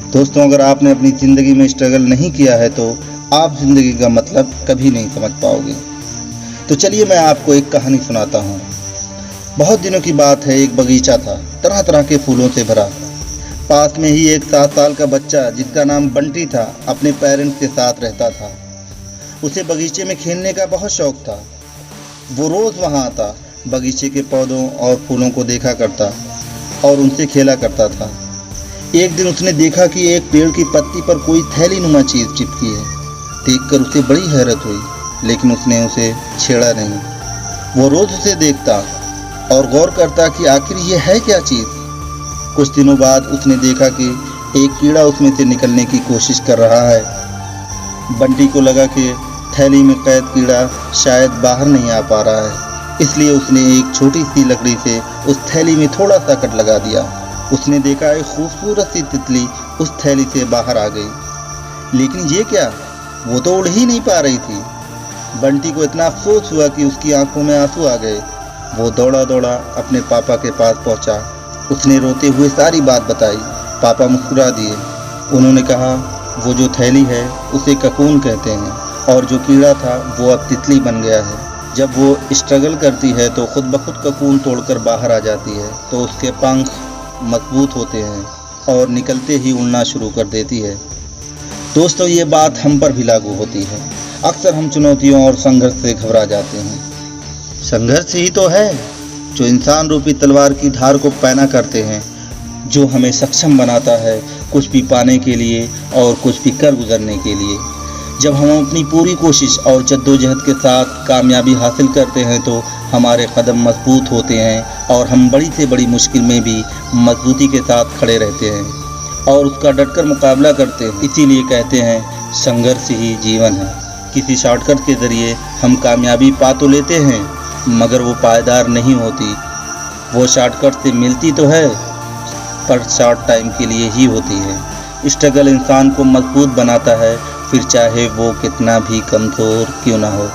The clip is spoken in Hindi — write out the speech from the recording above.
दोस्तों, अगर आपने अपनी ज़िंदगी में स्ट्रगल नहीं किया है तो आप ज़िंदगी का मतलब कभी नहीं समझ पाओगे। तो चलिए मैं आपको एक कहानी सुनाता हूँ। बहुत दिनों की बात है, एक बगीचा था, तरह तरह के फूलों से भरा। पास में ही एक 7 साल का बच्चा जिसका नाम बंटी था, अपने पेरेंट्स के साथ रहता था। उसे बगीचे में खेलने का बहुत शौक था। वो रोज़ वहाँ आता, बगीचे के पौधों और फूलों को देखा करता और उनसे खेला करता था। एक दिन उसने देखा कि एक पेड़ की पत्ती पर कोई थैली नुमा चीज़ चिपकी है। देखकर उसे बड़ी हैरत हुई, लेकिन उसने उसे छेड़ा नहीं। वो रोज़ उसे देखता और गौर करता कि आखिर ये है क्या चीज़। कुछ दिनों बाद उसने देखा कि एक कीड़ा उसमें से निकलने की कोशिश कर रहा है। बंटी को लगा कि थैली में कैद कीड़ा शायद बाहर नहीं आ पा रहा है, इसलिए उसने एक छोटी सी लकड़ी से उस थैली में थोड़ा सा कट लगा दिया। उसने देखा एक खूबसूरत सी तितली उस थैली से बाहर आ गई। लेकिन ये क्या, वो तो उड़ ही नहीं पा रही थी। बंटी को इतना अफसोस हुआ कि उसकी आंखों में आंसू आ गए। वो दौड़ा दौड़ा अपने पापा के पास पहुंचा। उसने रोते हुए सारी बात बताई। पापा मुस्कुरा दिए। उन्होंने कहा, वो जो थैली है उसे ककून कहते हैं, और जो कीड़ा था वो अब तितली बन गया है। जब वो स्ट्रगल करती है तो खुद ब खुद ककून तोड़कर बाहर आ जाती है, तो उसके पंख मजबूत होते हैं और निकलते ही उड़ना शुरू कर देती है। दोस्तों, ये बात हम पर भी लागू होती है। अक्सर हम चुनौतियों और संघर्ष से घबरा जाते हैं। संघर्ष ही तो है जो इंसान रूपी तलवार की धार को पैना करते हैं, जो हमें सक्षम बनाता है कुछ भी पाने के लिए और कुछ भी कर गुजरने के लिए। जब हम अपनी पूरी कोशिश और जद्दोजहद के साथ कामयाबी हासिल करते हैं तो हमारे कदम मजबूत होते हैं और हम बड़ी से बड़ी मुश्किल में भी मजबूती के साथ खड़े रहते हैं और उसका डटकर मुकाबला करते हैं। इसीलिए कहते हैं, संघर्ष ही जीवन है। किसी शॉर्टकट के ज़रिए हम कामयाबी पा तो लेते हैं, मगर वो पायदार नहीं होती। वो शॉर्टकट से मिलती तो है, पर शॉर्ट टाइम के लिए ही होती है। स्ट्रगल इंसान को मजबूत बनाता है, फिर चाहे वो कितना भी कमज़ोर क्यों ना हो।